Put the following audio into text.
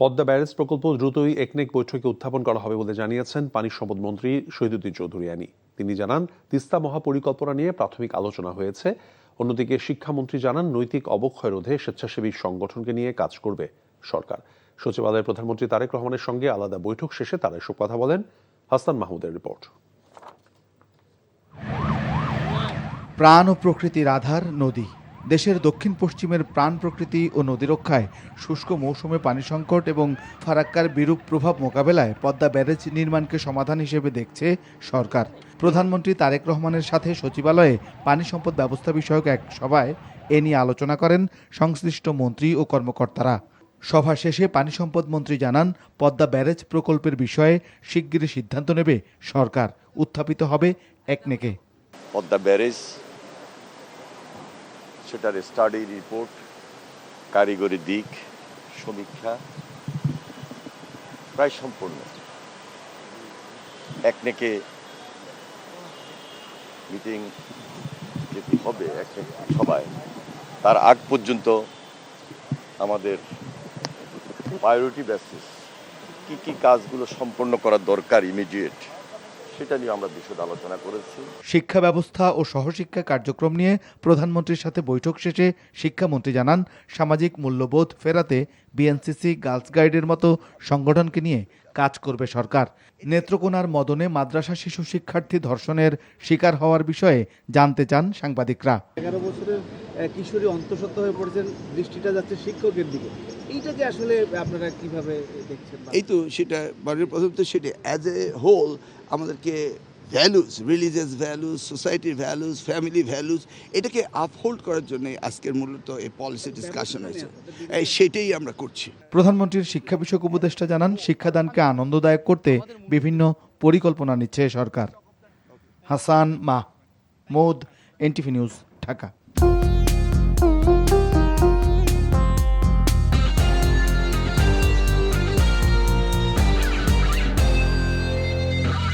Padma barrage প্রকল্প দ্রুতই একনেক বৈঠকে উত্থাপন করা হবে বলে জানিয়েছেন পানি সম্পদ মন্ত্রী শহীদুদ্দিন চৌধুরী আনি। তিনি জানান, তিস্তা মহাপরিকল্পনা নিয়ে প্রাথমিক আলোচনা হয়েছে। অন্যদিকে শিক্ষামন্ত্রী জানান, নৈতিক অবক্ষয় রোধে স্বেচ্ছাসেবী সংগঠনকে নিয়ে কাজ করবে সরকার। সচিবালয়ে প্রধানমন্ত্রী তারেক রহমানের সঙ্গে আলাদা বৈঠক শেষে তারা এসব কথা বলেন। হাসান মাহমুদের রিপোর্ট। প্রাণ ও প্রকৃতির আধার নদী। দেশের দক্ষিণ পশ্চিমের প্রাণ প্রকৃতি ও নদী রক্ষায় শুষ্ক মৌসুমে পানি সংকট এবং ফারাক্কার বিরূপ প্রভাব মোকাবেলায় পদ্মা ব্যারেজ নির্মাণকে সমাধান হিসেবে দেখছে সরকার। প্রধানমন্ত্রী তারেক রহমানের সাথে সচিবালয়ে পানি সম্পদ ব্যবস্থা বিষয়ক এক সভায় এ নিয়ে আলোচনা করেন সংশ্লিষ্ট মন্ত্রী ও কর্মকর্তারা। সভা শেষে পানি সম্পদ মন্ত্রী জানান, পদ্মা ব্যারেজ প্রকল্পের বিষয়ে শিগগিরই সিদ্ধান্ত নেবে সরকার। উত্থাপিত হবে একনেকে। পদ্মা ব্যারেজ, সেটার স্টাডি রিপোর্ট, কারিগরি দিক সমীক্ষা প্রায় সম্পূর্ণ। একনেকে মিটিং যেটি হবে একনেক সভায়, তার আগ পর্যন্ত আমাদের প্রায়োরিটি বেসিস কি কি কাজগুলো সম্পন্ন করার দরকার ইমিডিয়েট, সেটা নিয়ে আমরা বিশদ আলোচনা করেছি। শিক্ষা ব্যবস্থা ও সহশিক্ষা কার্যক্রম নিয়ে প্রধানমন্ত্রীর সাথে বৈঠক শেষে শিক্ষামন্ত্রী জানান, সামাজিক মূল্যবোধ ফেরাতে বিএনসিসি, গার্লস গাইডের মতো সংগঠনকে নিয়ে কাজ করবে সরকার। নেত্রকোনার মদনে মাদ্রাসা শিশু শিক্ষার্থী ধর্ষণের শিকার হওয়ার বিষয়ে জানতে চান সাংবাদিকরা। 11 বছরের কিশোরী অন্তঃসত্ত্বা হয়ে পড়েছেন, দৃষ্টিটা যাচ্ছে শিক্ষকের দিকে। এইটাকে আসলে আপনারা কিভাবে দেখছেন? এই তো সেটা প্রথমত সেটা অ্যাজ এ হোল আমাদেরকে ভ্যালুস, রিলিজিয়াস ভ্যালুস, সোসাইটির ভ্যালুস, ফ্যামিলি ভ্যালুস, এটাকে আপহোল্ড করার জন্য আজকের মূলত এই পলিসি ডিসকাশন হয়েছে। সেটাই আমরা করছি। প্রধানমন্ত্রীর শিক্ষা বিষয়ক উপদেষ্টা জানান, শিক্ষাদানকে আনন্দদায়ক করতে বিভিন্ন পরিকল্পনা নিচ্ছে সরকার। Hasan Mahmud, NTV news, Dhaka.